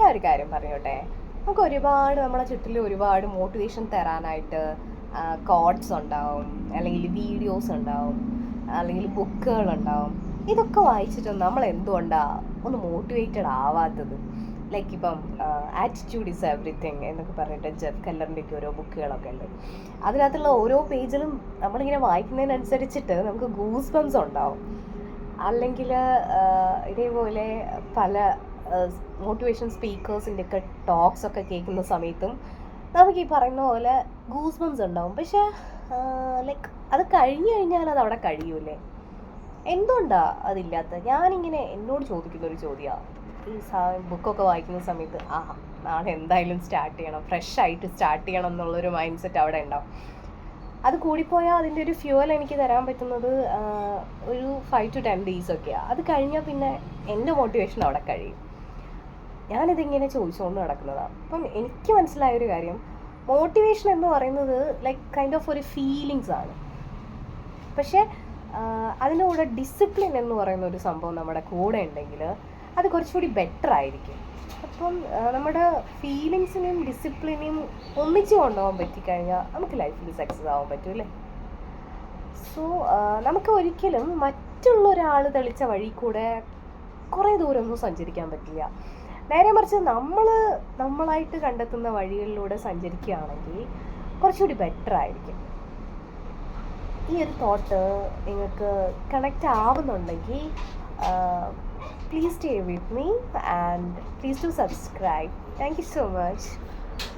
ഞാനൊരു കാര്യം പറഞ്ഞോട്ടെ. നമുക്ക് ഒരുപാട് നമ്മളെ ചുറ്റിലും ഒരുപാട് മോട്ടിവേഷൻ തരാനായിട്ട് കോട്സ് ഉണ്ടാവും, അല്ലെങ്കിൽ വീഡിയോസ് ഉണ്ടാവും, അല്ലെങ്കിൽ ബുക്കുകളുണ്ടാവും. ഇതൊക്കെ വായിച്ചിട്ട് നമ്മൾ എന്തുകൊണ്ടാണ് ഒന്ന് മോട്ടിവേറ്റഡ് ആവാത്തത്? ലൈക്ക് ഇപ്പം ആറ്റിറ്റ്യൂഡ് ഈസ് എവറിത്തിങ് എന്നൊക്കെ പറഞ്ഞിട്ട് ജെഫ് കെല്ലറിൻ്റെയൊക്കെ ഓരോ ബുക്കുകളൊക്കെ ഉണ്ട്. അതിനകത്തുള്ള ഓരോ പേജിലും നമ്മളിങ്ങനെ വായിക്കുന്നതിനനുസരിച്ചിട്ട് നമുക്ക് ഗൂസ് ബംസ് ഉണ്ടാവും. അല്ലെങ്കിൽ ഇതേപോലെ പല മോട്ടിവേഷൻ സ്പീക്കേഴ്സിൻ്റെ ഒക്കെ ടോക്സ് ഒക്കെ കേൾക്കുന്ന സമയത്തും നമുക്ക് ഈ പറയുന്ന പോലെ ഗൂസ് ബംസ് ഉണ്ടാവും. പക്ഷേ ലൈക്ക് അത് കഴിഞ്ഞു കഴിഞ്ഞാൽ അത് അവിടെ കഴിയൂലേ? എന്തുകൊണ്ടാണ് അതില്ലാത്ത? ഞാനിങ്ങനെ എന്നോട് ചോദിക്കുന്നൊരു ചോദ്യമാണ്. ഈ ബുക്കൊക്കെ വായിക്കുന്ന സമയത്ത് നാളെ എന്തായാലും സ്റ്റാർട്ട് ചെയ്യണം, ഫ്രഷ് ആയിട്ട് സ്റ്റാർട്ട് ചെയ്യണം എന്നുള്ളൊരു മൈൻഡ് സെറ്റ് അവിടെ ഉണ്ടാവും. അത് കൂടിപ്പോയാൽ അതിൻ്റെ ഒരു ഫ്യൂവൽ എനിക്ക് തരാൻ പറ്റുന്നത് ഒരു 5 to 10 days ഒക്കെയാണ്. അത് കഴിഞ്ഞാൽ പിന്നെ എൻ്റെ മോട്ടിവേഷൻ അവിടെ കഴിയും. ഞാനിതിങ്ങനെ ചോദിച്ചുകൊണ്ട് നടക്കുന്നതാണ്. അപ്പം എനിക്ക് മനസ്സിലായൊരു കാര്യം, മോട്ടിവേഷൻ എന്ന് പറയുന്നത് ലൈക്ക് കൈൻഡ് ഓഫ് ഒരു ഫീലിങ്സ് ആണ്. പക്ഷേ അതിൻ്റെ കൂടെ ഡിസിപ്ലിൻ എന്ന് പറയുന്ന ഒരു സംഭവം നമ്മുടെ കൂടെ ഉണ്ടെങ്കിൽ അത് കുറച്ചുകൂടി ബെറ്റർ ആയിരിക്കും. അപ്പം നമ്മുടെ ഫീലിങ്സിനെയും ഡിസിപ്ലിനെയും ഒന്നിച്ച് കൊണ്ടുപോകാൻ പറ്റിക്കഴിഞ്ഞാൽ നമുക്ക് ലൈഫിൽ സക്സസ് ആവാൻ പറ്റും അല്ലേ? സോ നമുക്ക് ഒരിക്കലും മറ്റുള്ള ഒരാൾ തെളിച്ച വഴി കൂടെ കുറേ ദൂരമൊന്നും സഞ്ചരിക്കാൻ പറ്റില്ല. നേരെ മറിച്ച് നമ്മളായിട്ട് കണ്ടെത്തുന്ന വഴികളിലൂടെ സഞ്ചരിക്കുകയാണെങ്കിൽ കുറച്ചുകൂടി ബെറ്റർ ആയിരിക്കും. ഈ ഒരു തോട്ട് നിങ്ങൾക്ക് connect ആവുന്നുണ്ടെങ്കിൽ please stay with me and please do subscribe. Thank you so much.